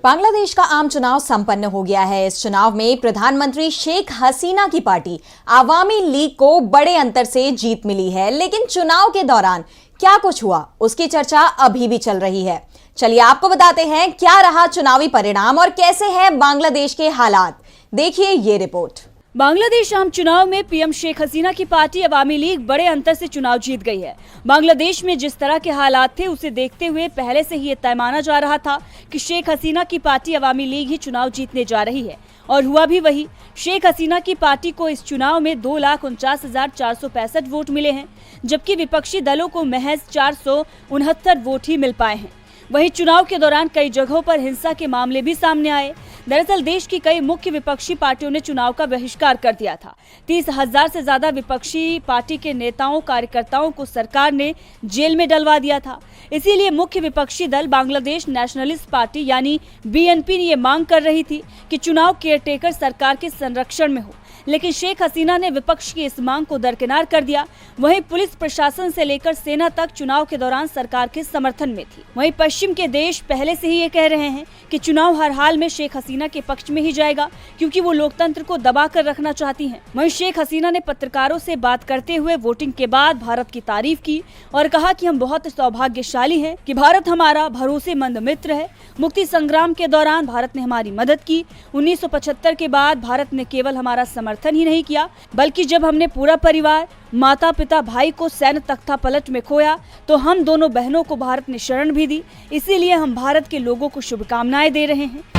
बांग्लादेश का आम चुनाव संपन्न हो गया है। इस चुनाव में प्रधानमंत्री शेख हसीना की पार्टी आवामी लीग को बड़े अंतर से जीत मिली है, लेकिन चुनाव के दौरान क्या कुछ हुआ उसकी चर्चा अभी भी चल रही है। चलिए आपको बताते हैं क्या रहा चुनावी परिणाम और कैसे है बांग्लादेश के हालात। देखिए ये रिपोर्ट। बांग्लादेश आम चुनाव में पीएम शेख हसीना की पार्टी अवामी लीग बड़े अंतर से चुनाव जीत गई है। बांग्लादेश में जिस तरह के हालात थे उसे देखते हुए पहले से ही ये तय माना जा रहा था कि शेख हसीना की पार्टी अवामी लीग ही चुनाव जीतने जा रही है, और हुआ भी वही। शेख हसीना की पार्टी को इस चुनाव में 2,49,465 वोट मिले हैं, जबकि विपक्षी दलों को महज 469 वोट ही मिल पाए हैं। वहीं चुनाव के दौरान कई जगहों पर हिंसा के मामले भी सामने आए। दरअसल देश की कई मुख्य विपक्षी पार्टियों ने चुनाव का बहिष्कार कर दिया था। 30,000 से ज्यादा विपक्षी पार्टी के नेताओं कार्यकर्ताओं को सरकार ने जेल में डलवा दिया था। इसीलिए मुख्य विपक्षी दल बांग्लादेश नेशनलिस्ट पार्टी यानी बीएनपी ने ये मांग कर रही थी कि चुनाव केयरटेकर सरकार के संरक्षण में हो, लेकिन शेख हसीना ने विपक्ष की इस मांग को दरकिनार कर दिया। वहीं पुलिस प्रशासन से लेकर सेना तक चुनाव के दौरान सरकार के समर्थन में थी। वहीं पश्चिम के देश पहले से ही ये कह रहे हैं कि चुनाव हर हाल में शेख हसीना के पक्ष में ही जाएगा, क्योंकि वो लोकतंत्र को दबा कर रखना चाहती हैं। वहीं शेख हसीना ने पत्रकारों से बात करते हुए वोटिंग के बाद भारत की तारीफ की और कहा कि हम बहुत सौभाग्यशाली हैं कि भारत हमारा भरोसेमंद मित्र है। मुक्ति संग्राम के दौरान भारत ने हमारी मदद की। 1975 के बाद भारत ने केवल हमारा समर्थन ही नहीं किया, बल्कि जब हमने पूरा परिवार, माता पिता, भाई को सैन्य तख्ता पलट में खोया तो हम दोनों बहनों को भारत ने शरण भी दी। इसीलिए हम भारत के लोगों को शुभकामनाएं दे रहे हैं।